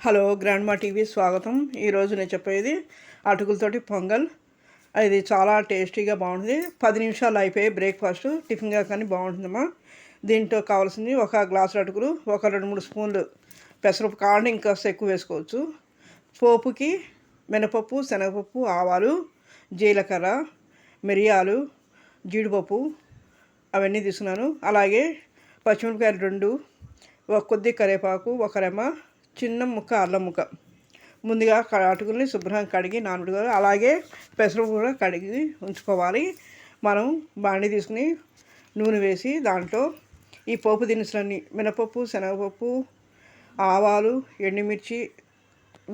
Hello grand మా TV స్వాగతం. ఈరోజు నేను చెప్పేది అటుకులతోటి పొంగల్. ఇది చాలా టేస్టీగా బాగుంటుంది. 10 నిమిషాలు అయిపోయి బ్రేక్ఫాస్ట్ టిఫిన్గా కానీ బాగుంటుందమ్మా. దీంట్లో కావాల్సింది ఒక గ్లాసు అటుకులు, ఒక 2-3 స్పూన్లు పెసరపప్పు, కావాలంటే ఇంకా ఎక్కువ వేసుకోవచ్చు. పోపుకి మినపప్పు, శనగపప్పు, ఆవాలు, జీలకర్ర, మిరియాలు, జీడిపప్పు అవన్నీ తీసుకున్నాను. అలాగే పచ్చిమిరపకాయలు 2, ఒక కొద్ది కరివేపాకు, ఒక రెమ్మ, చిన్న ముక్క అల్లం ముక్క. ముందుగా అటుకుల్ని శుభ్రంగా కడిగి నానబెట్టుకోవాలి. అలాగే పెసరపప్పు కూడా కడిగి ఉంచుకోవాలి. మనం బాండి తీసుకుని నూనె వేసి దాంట్లో ఈ పోపు దినుసులన్నీ మినపప్పు, శనగపప్పు, ఆవాలు, ఎండుమిర్చి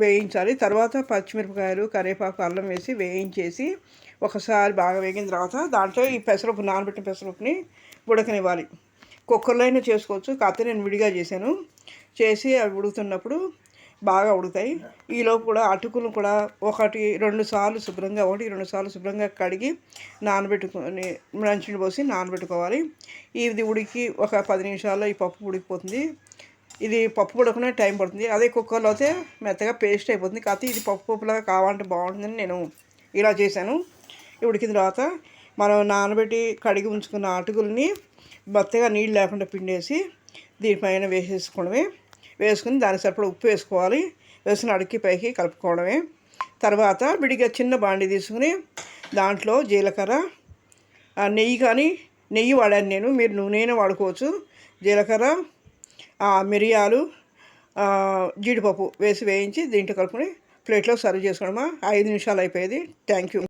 వేయించాలి. తర్వాత పచ్చిమిరపకాయలు, కరివేపాకు, అల్లం వేసి వేయించేసి ఒకసారి బాగా వేగిన తర్వాత దాంట్లో ఈ పెసరపప్పు, నానబెట్టిన పెసరపప్పుని ఉడకనివ్వాలి. కుక్కర్లో అయినా చేసుకోవచ్చు, కాకపోతే నేను విడిగా చేశాను. చేసి అవి ఉడుకుతున్నప్పుడు బాగా ఉడుకుతాయి. ఈలోపు కూడా అటుకులు కూడా 1-2 సార్లు శుభ్రంగా కడిగి నానబెట్టుకొని మంచినీళ్ళు పోసి నానబెట్టుకోవాలి. ఇది ఉడికి ఒక 10 నిమిషాల్లో ఈ పప్పు ఉడికిపోతుంది. ఇది పప్పు ఉడకనే టైం పడుతుంది. అదే కుక్కర్లో అయితే మెత్తగా పేస్ట్ అయిపోతుంది. కాకపోతే ఇది పప్పులాగా కావాలంటే బాగుంటుందని నేను ఇలా చేశాను. ఉడికిన తర్వాత మనం నానబెట్టి కడిగి ఉంచుకున్న అటుకుల్ని మెత్తగా నీళ్ళు లేకుండా పిండేసి దీనిపైన వేసుకుని దానికి సరిపడా ఉప్పు వేసుకోవాలి. వేసుకుని అడిగి పైకి కలుపుకోవడమే. తర్వాత విడిగా చిన్న బాండి తీసుకుని దాంట్లో జీలకర్ర, నెయ్యి వాడాను నేను, మీరు నూనె వాడుకోవచ్చు. జీలకర్ర, మిరియాలు, జీడిపప్పు వేసి వేయించి దీంట్లో కలుపుకొని ప్లేట్లో సర్వ్ చేసుకోవడమా. 5 నిమిషాలు అయిపోయేది. Thank you.